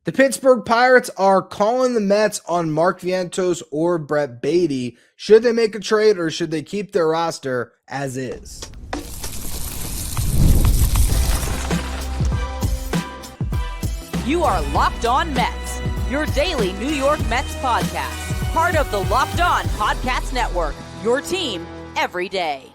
The Pittsburgh Pirates are calling the Mets on Mark Vientos or Brett Baty. Should they make a trade or should they keep their roster as is? You are Locked On Mets, your daily New York Mets podcast. Part of the Locked On Podcast Network, your team every day.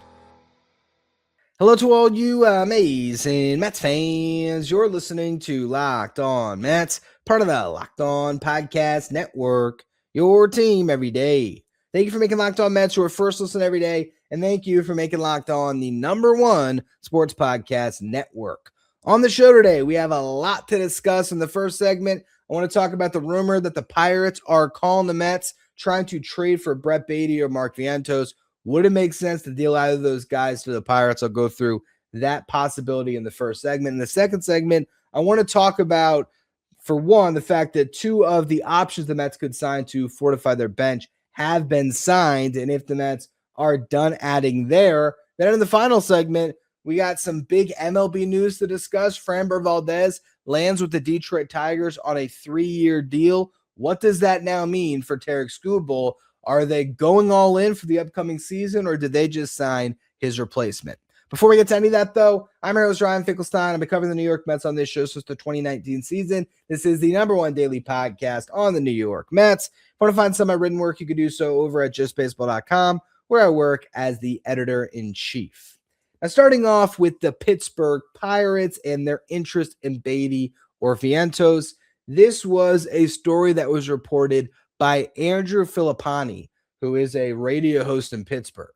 Hello to all you amazing Mets fans. You're listening to Locked On Mets, part of the Locked On Podcast Network, your team every day. Thank you for making Locked On Mets your first listen every day, and thank you for making Locked On the #1 sports podcast network. On the show today, we have a lot to discuss. In the first segment, I want to talk about the rumor that the Pirates are calling the Mets, trying to trade for Brett Baty or Mark Vientos. Would it make sense to deal either of those guys to the Pirates? I'll go through that possibility in the first segment. In the second segment, I want to talk about, for one, the fact that two of the options the Mets could sign to fortify their bench have been signed, and if the Mets are done adding there. Then in the final segment, we got some big MLB news to discuss. Framber Valdez lands with the Detroit Tigers on a 3-year deal. What does that now mean for Tarik Skubal? Are they going all in for the upcoming season, or did they just sign his replacement? Before we get to any of that, though, I'm your host, Finkelstein. I've been covering the New York Mets on this show since the 2019 season. This is the #1 daily podcast on the New York Mets. If you want to find some of my written work, you can do so over at justbaseball.com, where I work as the editor-in-chief. Now, starting off with the Pittsburgh Pirates and their interest in Baty or Vientos, this was a story that was reported by Andrew Filippani, who is a radio host in Pittsburgh.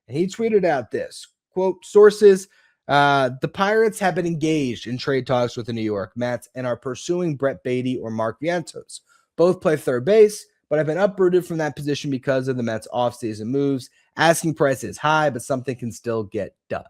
And he tweeted out this, quote, sources, the Pirates have been engaged in trade talks with the New York Mets and are pursuing Brett Baty or Mark Vientos. Both play third base, but have been uprooted from that position because of the Mets offseason moves. Asking price is high, but something can still get done.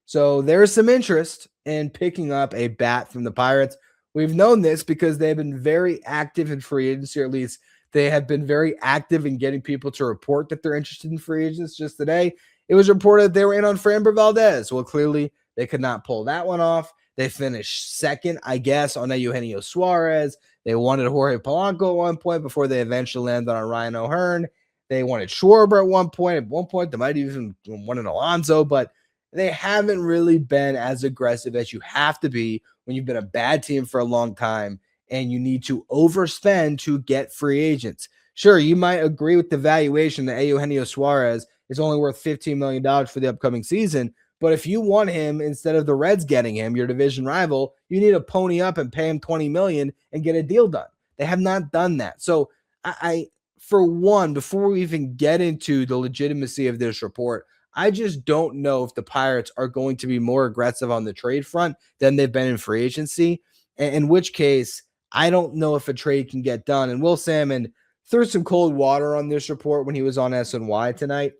So there's some interest in picking up a bat from the Pirates. We've known this because they've been very active in free agency, or at least they have been very active in getting people to report that they're interested in free agents. Just today, it was reported they were in on Framber Valdez. Well, clearly, they could not pull that one off. They finished second, I guess, on Eugenio Suarez. They wanted Jorge Polanco at one point before they eventually landed on Ryan O'Hearn. They wanted Schwarber at one point. At one point, they might even wanted Alonso, but they haven't really been as aggressive as you have to be when you've been a bad team for a long time and you need to overspend to get free agents. Sure, you might agree with the valuation that Eugenio Suarez is only worth $15 million for the upcoming season, but if you want him instead of the Reds getting him, your division rival, you need to pony up and pay him $20 million and get a deal done. They have not done that. So I for one, before we even get into the legitimacy of this report, I just don't know if the Pirates are going to be more aggressive on the trade front than they've been in free agency, in which case I don't know if a trade can get done. And Will Salmon threw some cold water on this report when he was on SNY tonight.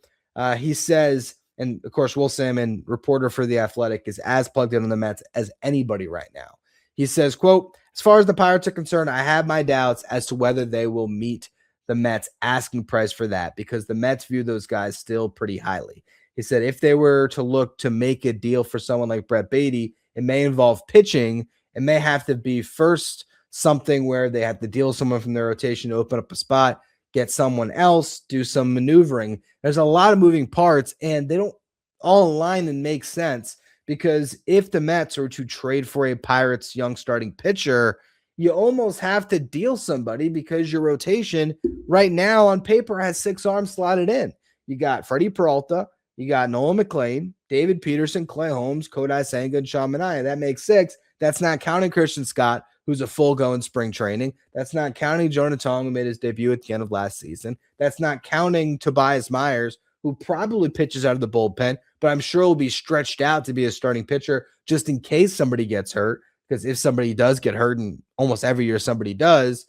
He says, and of course, Will Salmon, reporter for The Athletic, is as plugged in on the Mets as anybody right now. He says, quote, as far as the Pirates are concerned, I have my doubts as to whether they will meet the Mets asking price for that because the Mets view those guys still pretty highly. He said if they were to look to make a deal for someone like Brett Baty, it may involve pitching. It may have to be first something where they have to deal someone from their rotation to open up a spot, get someone else, do some maneuvering. There's a lot of moving parts, and they don't all align and make sense because if the Mets are to trade for a Pirates young starting pitcher, you almost have to deal somebody because your rotation right now on paper has 6 arms slotted in. You got Freddie Peralta, you got Nolan McLean, David Peterson, Clay Holmes, Kodai Senga, and Sean Manaea. That makes 6. That's not counting Christian Scott, who's a full-go in spring training. That's not counting Jonah Tong, who made his debut at the end of last season. That's not counting Tobias Myers, who probably pitches out of the bullpen, but I'm sure will be stretched out to be a starting pitcher just in case somebody gets hurt, because if somebody does get hurt, and almost every year somebody does,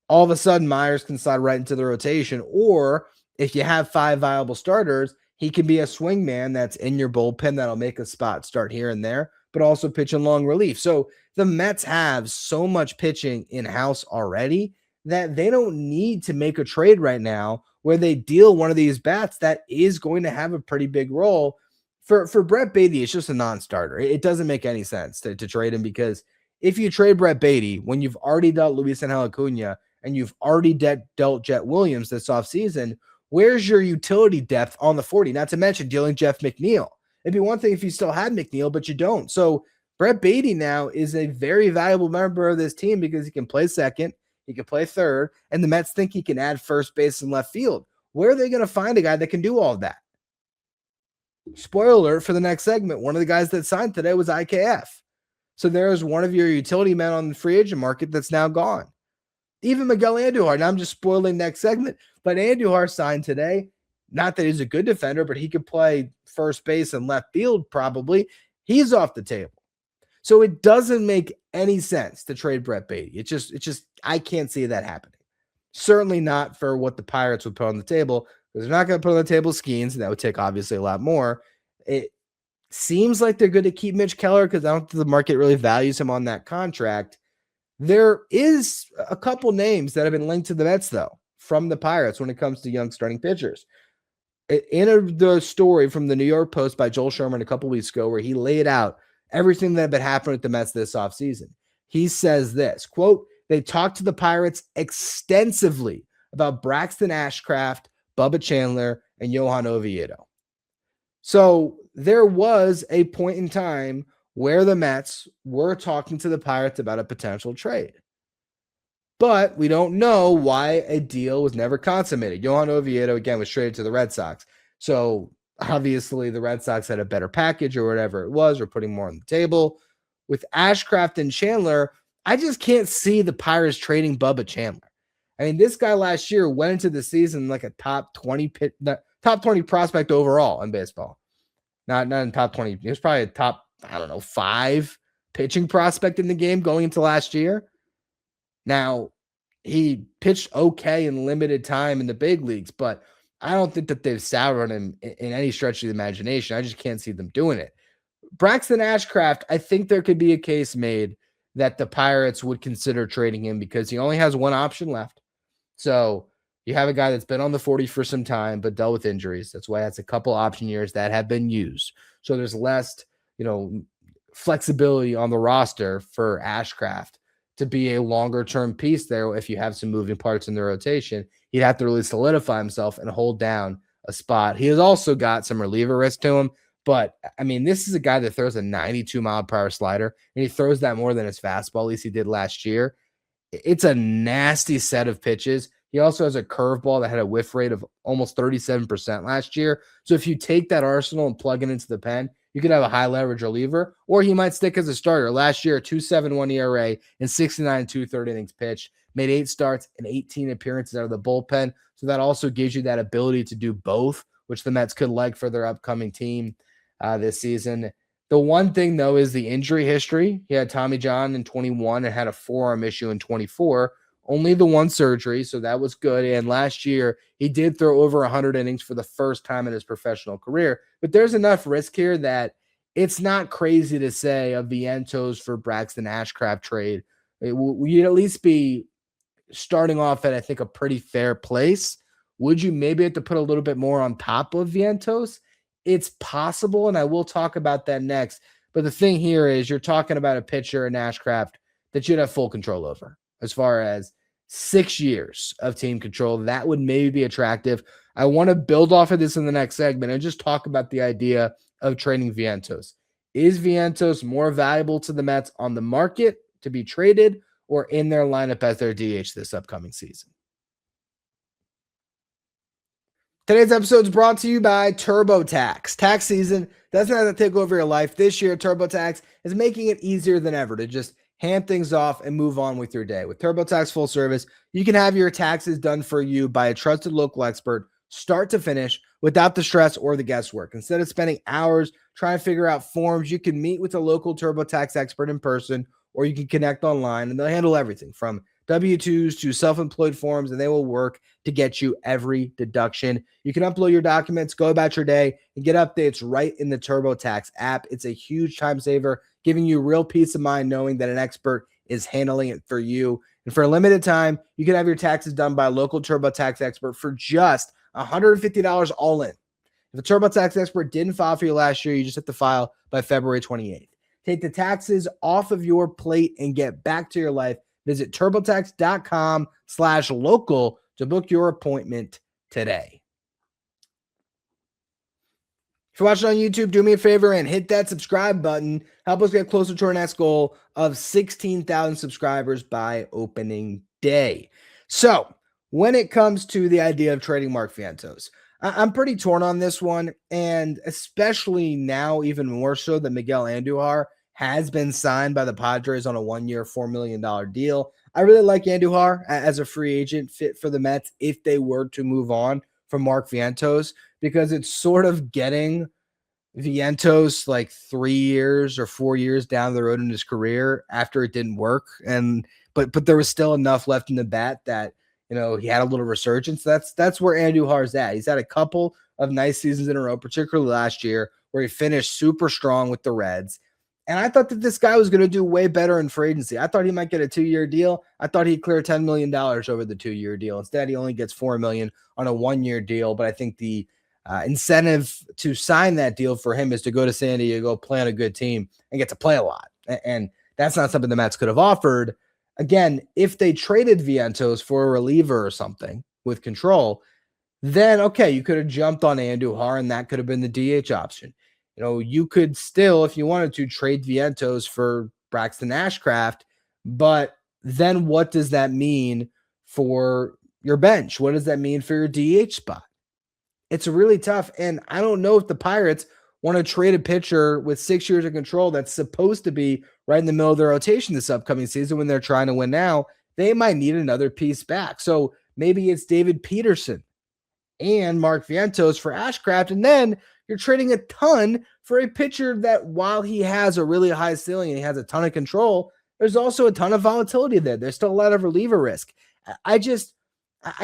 all of a sudden Myers can slide right into the rotation. Or if you have 5 viable starters, he can be a swing man that's in your bullpen that'll make a spot start here and there, but also pitch in long relief. So the Mets have so much pitching in-house already that they don't need to make a trade right now where they deal one of these bats that is going to have a pretty big role. For Brett Baty, it's just a non-starter. It doesn't make any sense to trade him because if you trade Brett Baty when you've already dealt Luis Angel Acuna and you've already dealt Jet Williams this offseason, where's your utility depth on the 40? Not to mention dealing Jeff McNeil. It'd be one thing if you still had McNeil, but you don't. So Brett Baty now is a very valuable member of this team because he can play second, he can play third, and the Mets think he can add first base and left field. Where are they going to find a guy that can do all of that? Spoiler alert for the next segment, one of the guys that signed today was IKF. So there's one of your utility men on the free agent market that's now gone. Even Miguel Andujar, now I'm just spoiling next segment, but Andujar signed today. Not that he's a good defender, but he could play first base and left field probably. He's off the table. So it doesn't make any sense to trade Brett Baty. It's just I can't see that happening. Certainly not for what the Pirates would put on the table, because they're not going to put on the table Skeens, and that would take obviously a lot more. It seems like they're going to keep Mitch Keller because I don't think the market really values him on that contract. There is a couple names that have been linked to the Mets, though, from the Pirates when it comes to young starting pitchers. In the story from the New York Post by Joel Sherman a couple weeks ago, where he laid out everything that had been happening with the Mets this offseason, he says this, quote, they talked to the Pirates extensively about Braxton Ashcraft, Bubba Chandler, and Johan Oviedo. So there was a point in time where the Mets were talking to the Pirates about a potential trade. But we don't know why a deal was never consummated. Johan Oviedo, again, was traded to the Red Sox. So obviously the Red Sox had a better package or whatever it was, or putting more on the table. With Ashcraft and Chandler, I just can't see the Pirates trading Bubba Chandler. I mean, this guy last year went into the season like a top 20 prospect overall in baseball. Not in top 20. He was probably a top, 5 pitching prospect in the game going into last year. Now, he pitched okay in limited time in the big leagues, but I don't think that they've soured him in any stretch of the imagination. I just can't see them doing it. Braxton Ashcraft, I think there could be a case made that the Pirates would consider trading him because he only has one option left. So you have a guy that's been on the 40 for some time, but dealt with injuries. That's why that's a couple option years that have been used. So there's less, flexibility on the roster for Ashcraft to be a longer-term piece there. If you have some moving parts in the rotation, he'd have to really solidify himself and hold down a spot. He has also got some reliever risk to him, but I mean, this is a guy that throws a 92-mile-per-hour slider, and he throws that more than his fastball, at least he did last year. It's a nasty set of pitches. He also has a curveball that had a whiff rate of almost 37% last year. So if you take that arsenal and plug it into the pen, you could have a high leverage reliever, or he might stick as a starter. Last year, 2.71 ERA and 69 2/3 innings pitched, made 8 starts and 18 appearances out of the bullpen. So that also gives you that ability to do both, which the Mets could like for their upcoming team this season. The one thing, though, is the injury history. He had Tommy John in 21 and had a forearm issue in 24. Only the one surgery, so that was good. And last year, he did throw over 100 innings for the first time in his professional career. But there's enough risk here that it's not crazy to say a Vientos for Braxton Ashcraft trade. You'd at least be starting off at, I think, a pretty fair place. Would you maybe have to put a little bit more on top of Vientos? It's possible, and I will talk about that next. But the thing here is you're talking about a pitcher in Ashcraft that you'd have full control over. As far as 6 years of team control, that would maybe be attractive. I want to build off of this in the next segment and just talk about the idea of trading Vientos. Is Vientos more valuable to the Mets on the market to be traded or in their lineup as their DH this upcoming season? Today's episode is brought to you by TurboTax. Tax season doesn't have to take over your life. This year, TurboTax is making it easier than ever to just hand things off and move on with your day. With TurboTax Full Service, you can have your taxes done for you by a trusted local expert, start to finish, without the stress or the guesswork. Instead of spending hours trying to figure out forms, you can meet with a local TurboTax expert in person, or you can connect online, and they'll handle everything from W-2s to self-employed forms, and they will work to get you every deduction. You can upload your documents, go about your day, and get updates right in the TurboTax app. It's a huge time saver, giving you real peace of mind knowing that an expert is handling it for you. And for a limited time, you can have your taxes done by a local TurboTax expert for just $150 all in. If a TurboTax expert didn't file for you last year, you just have to file by February 28th. Take the taxes off of your plate and get back to your life. Visit TurboTax.com/local to book your appointment today. If you're watching on YouTube, do me a favor and hit that subscribe button. Help us get closer to our next goal of 16,000 subscribers by opening day. So, when it comes to the idea of trading Mark Vientos, I'm pretty torn on this one, and especially now, even more so that Miguel Andujar has been signed by the Padres on a 1-year, $4 million deal. I really like Andujar as a free agent fit for the Mets if they were to move on from Mark Vientos, because it's sort of getting Vientos like 3 years or 4 years down the road in his career after it didn't work. But there was still enough left in the bat that, he had a little resurgence. That's where Andujar's at. He's had a couple of nice seasons in a row, particularly last year, where he finished super strong with the Reds. And I thought that this guy was going to do way better in free agency. I thought he might get a 2-year deal. I thought he'd clear $10 million over the 2-year deal. Instead, he only gets $4 million on a 1-year deal. But I think the incentive to sign that deal for him is to go to San Diego, play on a good team, and get to play a lot. And that's not something the Mets could have offered. Again, if they traded Vientos for a reliever or something with control, then, okay, you could have jumped on Andujar, and that could have been the DH option. You could still, if you wanted to, trade Vientos for Braxton Ashcraft, but then what does that mean for your bench? What does that mean for your DH spot? It's really tough, and I don't know if the Pirates want to trade a pitcher with 6 years of control that's supposed to be right in the middle of their rotation this upcoming season when they're trying to win now. They might need another piece back. So maybe it's David Peterson and Mark Vientos for Ashcraft, and then you're trading a ton for a pitcher that, while he has a really high ceiling and he has a ton of control, there's also a ton of volatility there. There's still a lot of reliever risk. I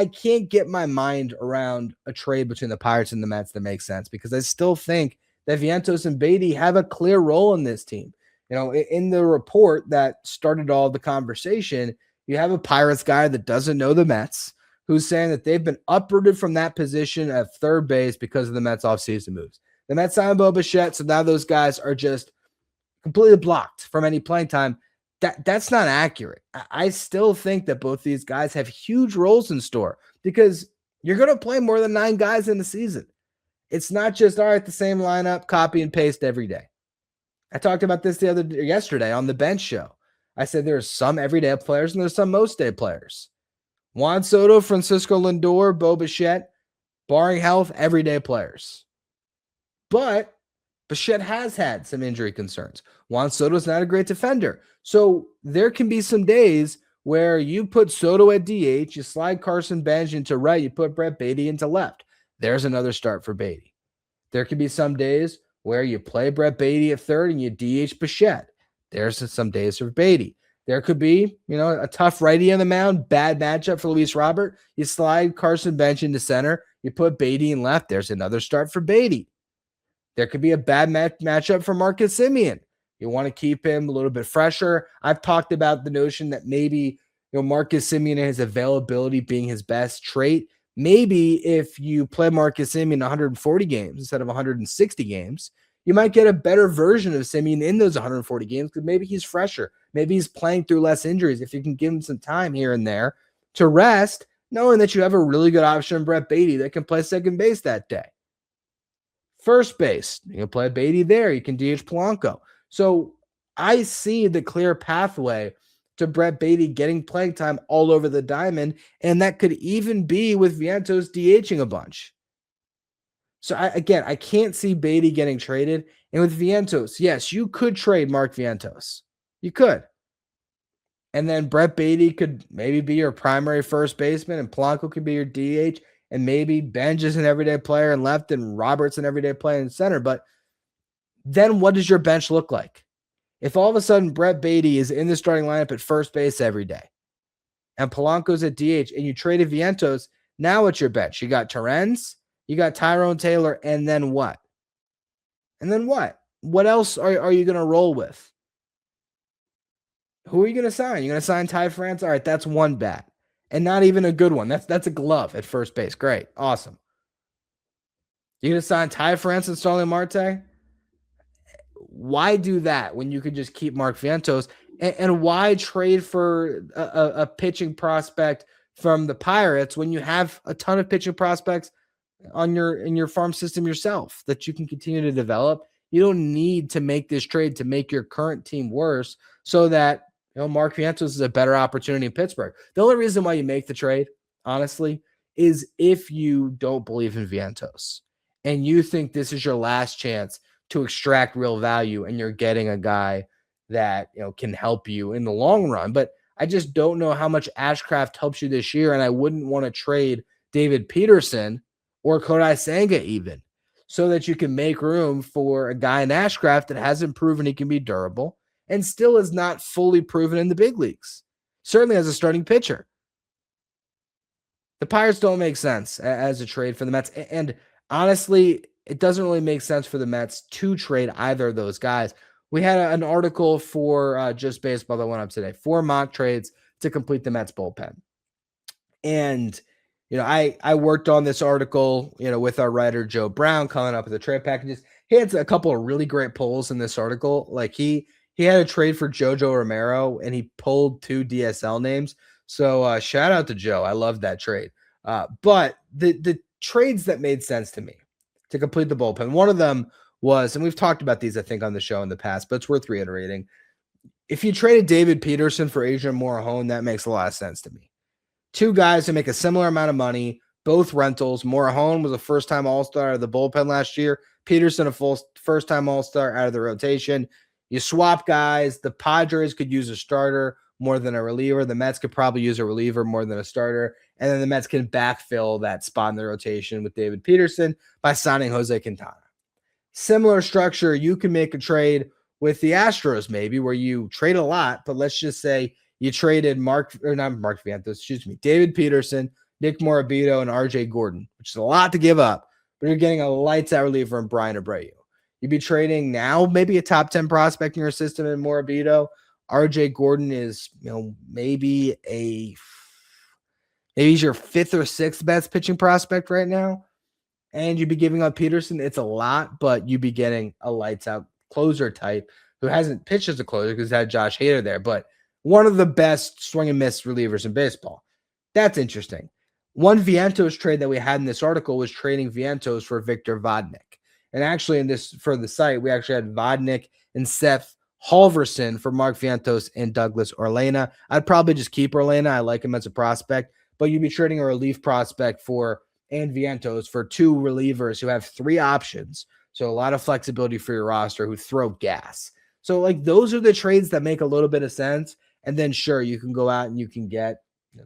can't get my mind around a trade between the Pirates and the Mets that makes sense, because I still think that Vientos and Baty have a clear role in this team. In the report that started all the conversation, you have a Pirates guy that doesn't know the Mets, who's saying that they've been uprooted from that position at third base because of the Mets offseason moves. The Mets signed Bo Bichette, so now those guys are just completely blocked from any playing time. That's not accurate. I still think that both these guys have huge roles in store, because you're going to play more than 9 guys in the season. It's not just, all right, the same lineup, copy and paste every day. I talked about this yesterday on the bench show. I said there's some everyday players and there's some most day players. Juan Soto, Francisco Lindor, Bo Bichette, barring health, everyday players. But Bichette has had some injury concerns. Juan Soto's not a great defender. So there can be some days where you put Soto at DH, you slide Carson Bench into right, you put Brett Baty into left. There's another start for Baty. There could be some days where you play Brett Baty at third and you DH Bichette. There's some days for Baty. There could be, a tough righty on the mound, bad matchup for Luis Robert. You slide Carson Bench into center, you put Baty in left. There's another start for Baty. There could be a bad matchup for Marcus Semien. You want to keep him a little bit fresher. I've talked about the notion that maybe, Marcus Semien and his availability being his best trait. Maybe if you play Marcus Semien 140 games instead of 160 games, you might get a better version of Semien in those 140 games, because maybe he's fresher. Maybe he's playing through less injuries. If you can give him some time here and there to rest, knowing that you have a really good option in Brett Baty that can play second base that day. First base, you can play Baty there. You can DH Polanco. So I see the clear pathway to Brett Baty getting playing time all over the diamond, and that could even be with Vientos DHing a bunch. So I can't see Baty getting traded. And with Vientos, yes, you could trade Mark Vientos. You could. And then Brett Baty could maybe be your primary first baseman, and Polanco could be your DH, and maybe Benj is an everyday player in left, and Roberts an everyday player in center. But then what does your bench look like? If all of a sudden Brett Baty is in the starting lineup at first base every day, and Polanco's at DH, and you traded Vientos, now what's your bench? You got Terrence, you got Tyrone Taylor, and then what? And then what? What else are you going to roll with? Who are you going to sign? You're going to sign Ty France? All right, that's one bat. And not even a good one. That's a glove at first base. Great. Awesome. You're going to sign Ty France and Starling Marte? why do that when you could just keep Mark Vientos? And why trade for a pitching prospect from the Pirates when you have a ton of pitching prospects in your farm system yourself that you can continue to develop? You don't need to make this trade to make your current team worse so that Mark Vientos is a better opportunity in Pittsburgh. The only reason why you make the trade, honestly, is if you don't believe in Vientos and you think this is your last chance to extract real value and you're getting a guy that can help you in the long run. But I just don't know how much Ashcraft helps you this year, and I wouldn't want to trade David Peterson or Kodai Senga even so that you can make room for a guy in Ashcraft that hasn't proven he can be durable and still is not fully proven in the big leagues, certainly as a starting pitcher. The Pirates don't make sense as a trade for the Mets. And honestly, it doesn't really make sense for the Mets to trade either of those guys. We had an article for Just Baseball that went up today, 4 mock trades to complete the Mets bullpen. And, I worked on this article, with our writer, Joe Brown, coming up with the trade packages. He had a couple of really great polls in this article. Like he had a trade for Jojo Romero and he pulled 2 DSL names. So shout out to Joe. I love that trade. But the trades that made sense to me to complete the bullpen, one of them was, and we've talked about these, I think, on the show in the past, but it's worth reiterating. If you traded David Peterson for Adrian Morejon, that makes a lot of sense to me. 2 guys who make a similar amount of money, both rentals. Morejon was a first-time All-Star out of the bullpen last year. Peterson, a full first-time All-Star out of the rotation. You swap guys. The Padres could use a starter more than a reliever. The Mets could probably use a reliever more than a starter. And then the Mets can backfill that spot in the rotation with David Peterson by signing Jose Quintana. Similar structure, you can make a trade with the Astros maybe where you trade a lot, but let's just say you traded David Peterson, Nick Morabito, and RJ Gordon, which is a lot to give up, but you're getting a lights out reliever in Brian Abreu. You'd be trading now maybe a top 10 prospect in your system in Morabito. RJ Gordon is, maybe he's your 5th or 6th best pitching prospect right now. And you'd be giving up Peterson. It's a lot, but you'd be getting a lights out closer type who hasn't pitched as a closer because had Josh Hader there, but one of the best swing and miss relievers in baseball. That's interesting. One Vientos trade that we had in this article was trading Vientos for Victor Vodnik. And actually for the site, we actually had Vodnik and Seth Halverson for Mark Vientos and Douglas Orlena. I'd probably just keep Orlena. I like him as a prospect, but you'd be trading a relief prospect and Vientos for 2 relievers who have 3 options. So a lot of flexibility for your roster who throw gas. So those are the trades that make a little bit of sense. And then sure, you can go out and you can get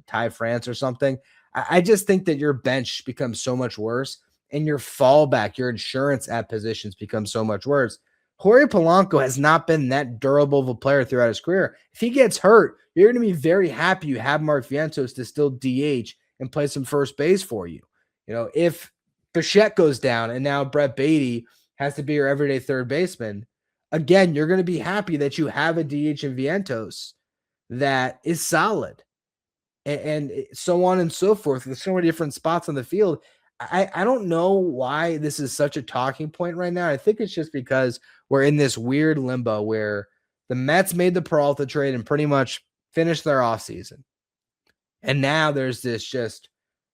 Ty France or something. I just think that your bench becomes so much worse and your fallback, your insurance at positions becomes so much worse. Jorge Polanco has not been that durable of a player throughout his career. If he gets hurt, you're going to be very happy you have Mark Vientos to still DH and play some first base for you. If Bichette goes down and now Brett Baty has to be your everyday third baseman, again, you're going to be happy that you have a DH in Vientos that is solid and so on and so forth. There's so many different spots on the field. I don't know why this is such a talking point right now. I think it's just because we're in this weird limbo where the Mets made the Peralta trade and pretty much finished their offseason. And now there's this just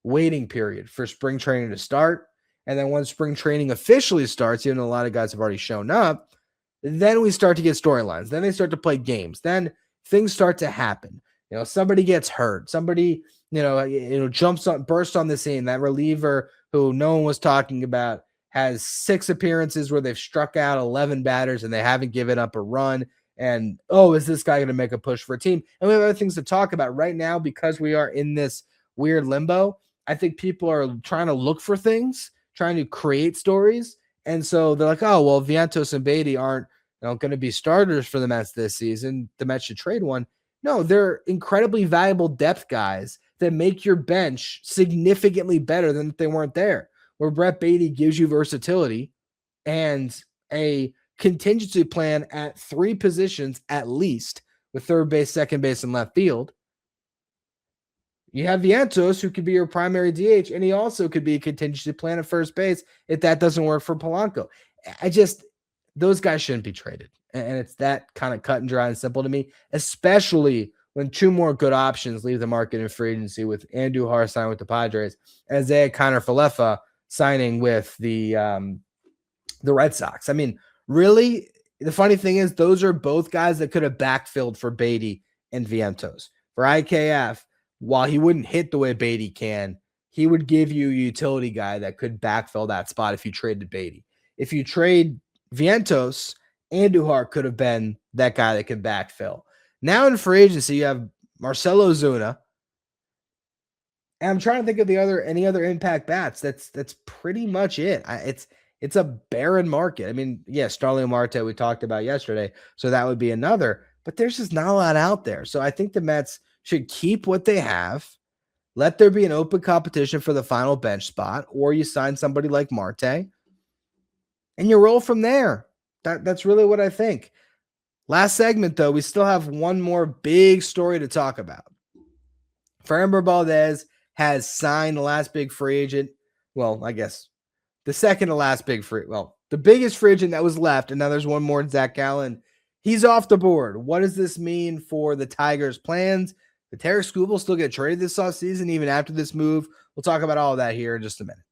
waiting period for spring training to start. And then when spring training officially starts, even though a lot of guys have already shown up, then we start to get storylines. Then they start to play games. Then things start to happen. Somebody gets hurt. Somebody, bursts on the scene. That reliever who no one was talking about has 6 appearances where they've struck out 11 batters and they haven't given up a run. And, is this guy going to make a push for a team? And we have other things to talk about right now because we are in this weird limbo. I think people are trying to look for things, trying to create stories. And so they're like, Vientos and Baty aren't going to be starters for the Mets this season. The Mets should trade one. No, they're incredibly valuable depth guys that make your bench significantly better than if they weren't there. Where Brett Baty gives you versatility and a contingency plan at 3 positions at least, with third base, second base, and left field. You have Vientos, who could be your primary DH, and he also could be a contingency plan at first base if that doesn't work for Polanco. those guys shouldn't be traded. And it's that kind of cut and dry and simple to me, especially when two more good options leave the market in free agency, with Andujar signing with the Padres and Isaiah Kiner-Falefa signing with the Red Sox. I mean, really, the funny thing is those are both guys that could have backfilled for Baty and Vientos. For IKF, while he wouldn't hit the way Baty can, he would give you a utility guy that could backfill that spot if you traded Baty. If you trade Vientos, Andujar could have been that guy that could backfill. Now in free agency, you have Marcell Ozuna. And I'm trying to think of any other impact bats. That's pretty much it. It's a barren market. I mean, yeah, Starling Marte we talked about yesterday, so that would be another. But there's just not a lot out there. So I think the Mets should keep what they have. Let there be an open competition for the final bench spot, or you sign somebody like Marte, and you roll from there. That's really what I think. Last segment, though, we still have one more big story to talk about. Framber Valdez has signed the last big free agent. Well, I guess the second to last big free. Well, the biggest free agent that was left, and now there's one more, Zach Gallen. He's off the board. What does this mean for the Tigers' plans? Did Tarik Skubal still get traded this offseason, even after this move? We'll talk about all of that here in just a minute.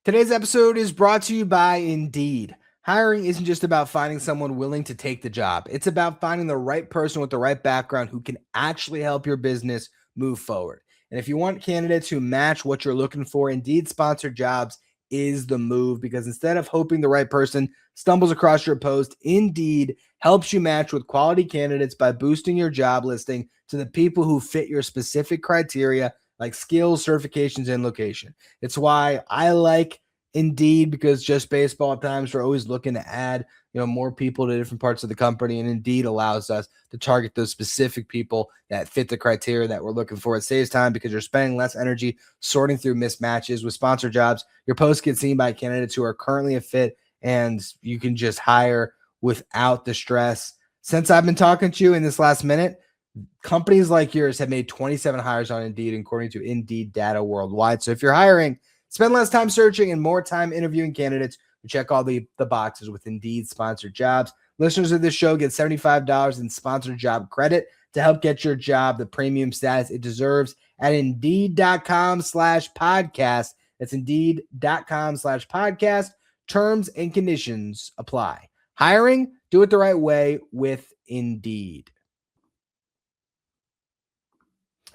Today's episode is brought to you by Indeed. Hiring isn't just about finding someone willing to take the job. It's about finding the right person with the right background who can actually help your business move forward. And if you want candidates who match what you're looking for, Indeed sponsored jobs is the move, because instead of hoping the right person stumbles across your post, Indeed helps you match with quality candidates by boosting your job listing to the people who fit your specific criteria, like skills, certifications, and location. It's why I like Indeed, because just baseball at times we're always looking to add more people to different parts of the company, and Indeed allows us to target those specific people that fit the criteria that we're looking for. It saves time because you're spending less energy sorting through mismatches. With sponsored jobs, your post gets seen by candidates who are currently a fit, and you can just hire without the stress. Since I've been talking to you in this last minute, companies like yours have made 27 hires on Indeed, according to Indeed data worldwide. So if you're hiring, spend less time searching and more time interviewing candidates who check all the boxes with Indeed sponsored jobs. Listeners of this show get $75 in sponsored job credit to help get your job the premium status it deserves at Indeed.com/podcast. That's Indeed.com/podcast. Terms and conditions apply. Hiring, do it the right way with Indeed.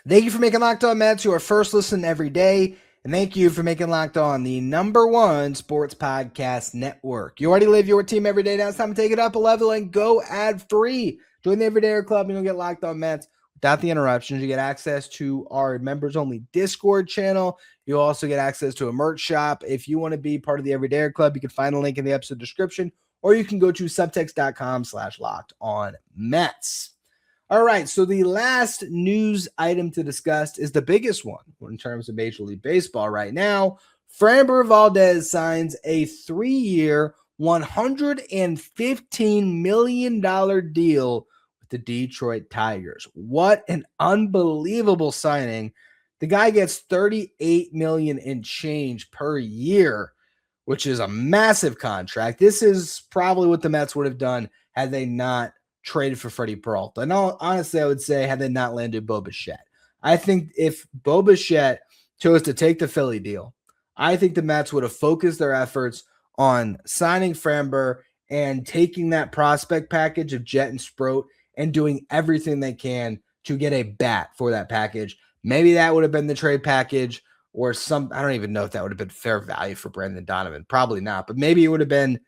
Thank you for making Locked On Mets your first listen every day. And thank you for making Locked On the #1 sports podcast network. You already live your team every day. Now it's time to take it up a level and go ad-free. Join the Everydayer Club and you'll get Locked On Mets without the interruptions. You get access to our members-only Discord channel. You'll also get access to a merch shop. If you want to be part of the Everydayer Club, you can find a link in the episode description, or you can go to subtext.com/LockedOnMets. All right, so the last news item to discuss is the biggest one in terms of Major League Baseball right now. Framber Valdez signs a 3-year, $115 million deal with the Detroit Tigers. What an unbelievable signing. The guy gets $38 million in change per year, which is a massive contract. This is probably what the Mets would have done had they not traded for Freddie Peralta. And honestly, I would say had they not landed Bo Bichette. I think if Bo Bichette chose to take the Philly deal, I think the Mets would have focused their efforts on signing Framber and taking that prospect package of Jet and Sproat and doing everything they can to get a bat for that package. Maybe that would have been the trade package, or I don't even know if that would have been fair value for Brandon Donovan. Probably not, but maybe it would have been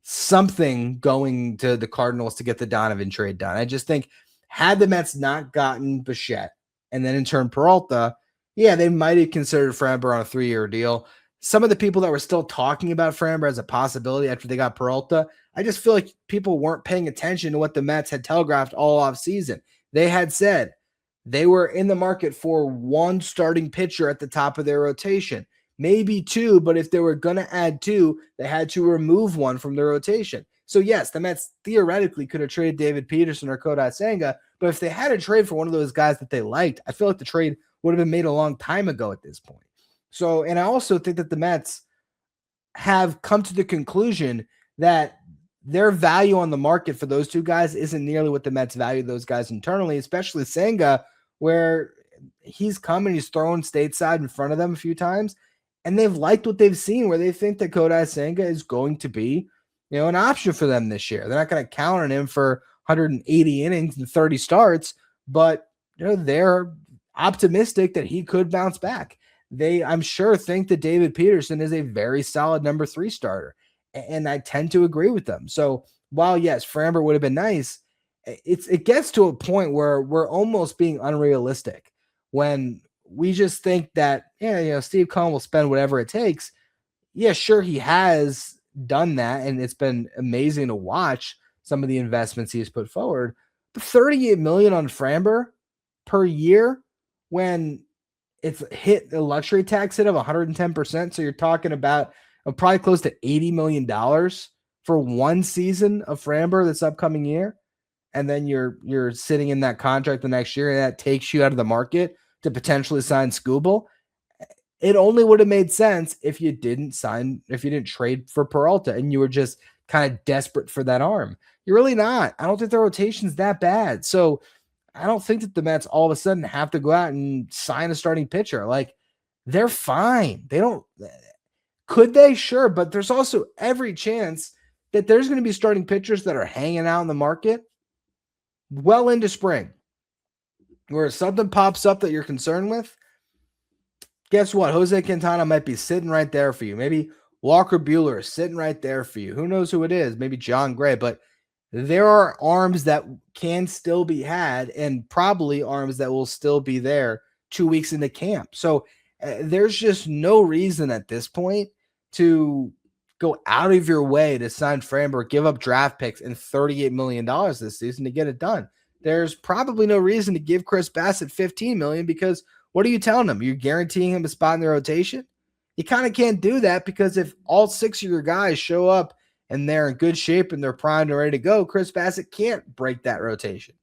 something going to the Cardinals to get the Donovan trade done. I just think had the Mets not gotten Bichette and then in turn Peralta, yeah, they might have considered Framber on a 3-year deal. Some of the people that were still talking about Framber as a possibility after they got Peralta, I just feel like people weren't paying attention to what the Mets had telegraphed all offseason. They had said they were in the market for one starting pitcher at the top of their rotation. Maybe 2, but if they were going to add 2, they had to remove one from the rotation. So yes, the Mets theoretically could have traded David Peterson or Kodai Senga, but if they had to trade for one of those guys that they liked, I feel like the trade would have been made a long time ago at this point. So, and I also think that the Mets have come to the conclusion that their value on the market for those two guys isn't nearly what the Mets value those guys internally, especially Senga, where he's come and he's thrown stateside in front of them a few times, and they've liked what they've seen, where they think that Kodai Senga is going to be, an option for them this year. They're not going to count on him for 180 innings and 30 starts, but they're optimistic that he could bounce back. They, I'm sure, think that David Peterson is a very solid number 3 starter, and I tend to agree with them. So while yes, Framber would have been nice, it gets to a point where we're almost being unrealistic when we just think that Steve Cohen will spend whatever it takes. Yeah, sure, he has done that, and it's been amazing to watch some of the investments he's put forward. But $38 million on Framber per year when it's hit the luxury tax hit of 110%. So you're talking about probably close to $80 million for one season of Framber this upcoming year. And then you're sitting in that contract the next year, and that takes you out of the market to potentially sign Skubal. It only would have made sense if you didn't trade for Peralta and you were just kind of desperate for that arm. You're really not. I don't think the rotation's that bad. So I don't think that the Mets all of a sudden have to go out and sign a starting pitcher. Like, they're fine. Could they? Sure. But there's also every chance that there's going to be starting pitchers that are hanging out in the market well into spring, where something pops up that you're concerned with. Guess what? Jose Quintana might be sitting right there for you. Maybe Walker Buehler is sitting right there for you. Who knows who it is? Maybe John Gray. But there are arms that can still be had, and probably arms that will still be there 2 weeks into camp. So there's just no reason at this point to go out of your way to sign Framber, give up draft picks and $38 million this season to get it done. There's probably no reason to give Chris Bassitt $15 million, because what are you telling him? You're guaranteeing him a spot in the rotation? You kind of can't do that, because if all 6 of your guys show up and they're in good shape and they're primed and ready to go, Chris Bassitt can't break that rotation.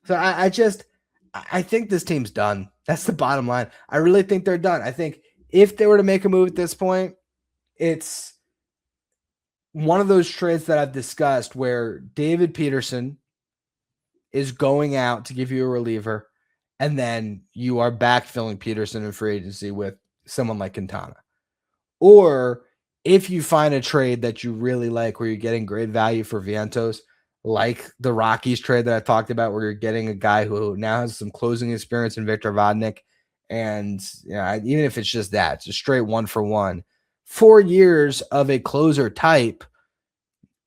So I think this team's done. That's the bottom line. I really think they're done. I think if they were to make a move at this point, it's one of those trades that I've discussed where David Peterson is going out to give you a reliever, and then you are backfilling Peterson in free agency with someone like Quintana. Or if you find a trade that you really like where you're getting great value for Vientos, like the Rockies trade that I talked about, where you're getting a guy who now has some closing experience in Victor Vodnik, and even if it's just that, it's a straight 1-for-1. 4 years of a closer type,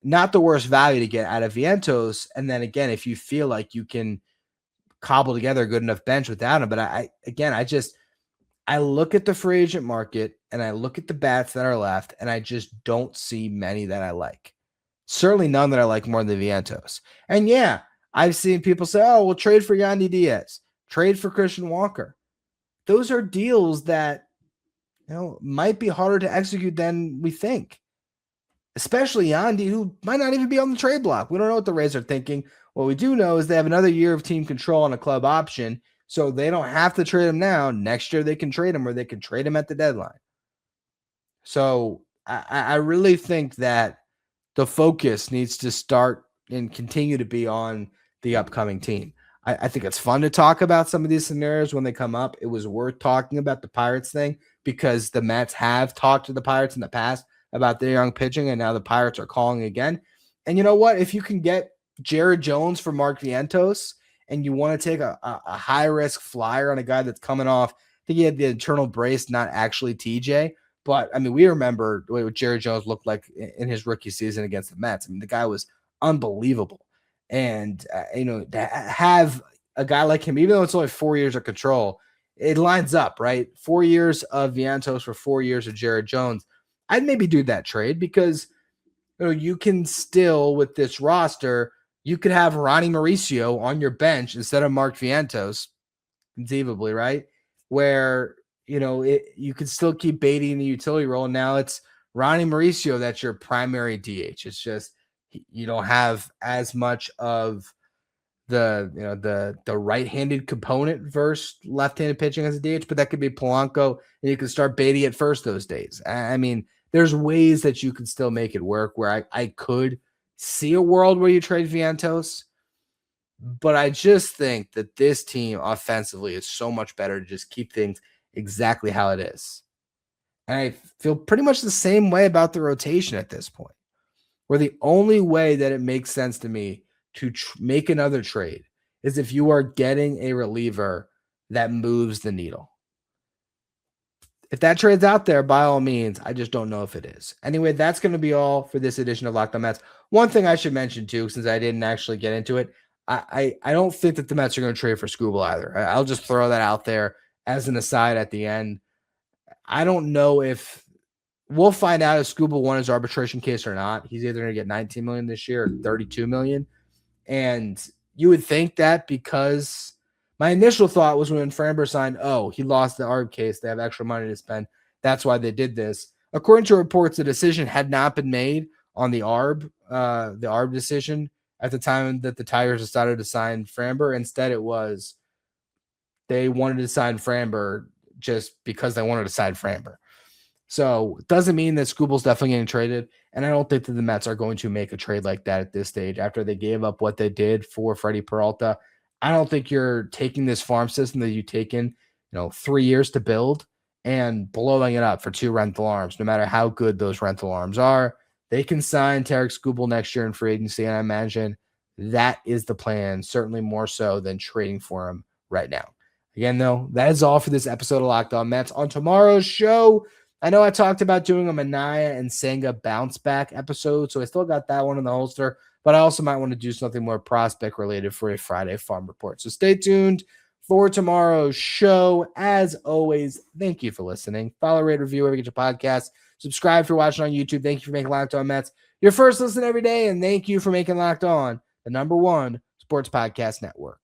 not the worst value to get out of Vientos. And then again, if you feel like you can cobble together a good enough bench without him. But I look at the free agent market and I look at the bats that are left, and I just don't see many that I like. Certainly none that I like more than Vientos. And yeah, I've seen people say, oh, we'll trade for Yandy Diaz, trade for Christian Walker. Those are deals that might be harder to execute than we think, especially Yandy, who might not even be on the trade block. We don't know what the Rays are thinking. What we do know is they have another year of team control on a club option, so they don't have to trade him now. Next year they can trade him, or they can trade him at the deadline. So I really think that the focus needs to start and continue to be on the upcoming team. I think it's fun to talk about some of these scenarios when they come up. It was worth talking about the Pirates thing because the Mets have talked to the Pirates in the past about their young pitching, and now the Pirates are calling again. And you know what? If you can get Jared Jones for Mark Vientos, and you want to take a high-risk flyer on a guy that's coming off, I think he had the internal brace, not actually TJ. But, I mean, we remember what Jared Jones looked like in his rookie season against the Mets. I mean, the guy was unbelievable. And, to have a guy like him, even though it's only 4 years of control, it lines up, right? 4 years of Vientos for 4 years of Jared Jones. I'd maybe do that trade because, you can still, with this roster, you could have Ronnie Mauricio on your bench instead of Mark Vientos, conceivably, right? Where, you could still keep Baty in the utility role. Now it's Ronnie Mauricio that's your primary DH. It's just you don't have as much of the right-handed component versus left-handed pitching as a DH, but that could be Polanco, and you can start Baty at first those days. I mean, there's ways that you can still make it work where I could see a world where you trade Vientos. But I just think that this team offensively is so much better to just keep things exactly how it is. And I feel pretty much the same way about the rotation at this point, where the only way that it makes sense to me to make another trade is if you are getting a reliever that moves the needle. If that trade's out there, by all means, I just don't know if it is. Anyway, that's going to be all for this edition of Locked On Mets. One thing I should mention, too, since I didn't actually get into it, I don't think that the Mets are going to trade for Skubal either. I'll just throw that out there as an aside at the end. I don't know if we'll find out if Skubal won his arbitration case or not. He's either going to get $19 million this year or $32 million. And you would think that because my initial thought was when Framber signed, he lost the ARB case. They have extra money to spend. That's why they did this. According to reports, the decision had not been made on the ARB decision at the time that the Tigers decided to sign Framber. Instead, it was they wanted to sign Framber just because they wanted to sign Framber. So it doesn't mean that Skubal's definitely getting traded. And I don't think that the Mets are going to make a trade like that at this stage after they gave up what they did for Freddie Peralta. I don't think you're taking this farm system that you've taken, 3 years to build and blowing it up for 2 rental arms, no matter how good those rental arms are. They can sign Tarik Skubal next year in free agency, and I imagine that is the plan, certainly more so than trading for him right now. Again, though, that is all for this episode of Locked On Mets. On tomorrow's show, I know I talked about doing a Minaya and Senga bounce back episode, so I still got that one in the holster, but I also might want to do something more prospect related for a Friday farm report. So stay tuned for tomorrow's show. As always, thank you for listening. Follow, rate, review wherever you get your podcasts. Subscribe if you're watching on YouTube. Thank you for making Locked On Mets your first listen every day, and thank you for making Locked On the #1 sports podcast network.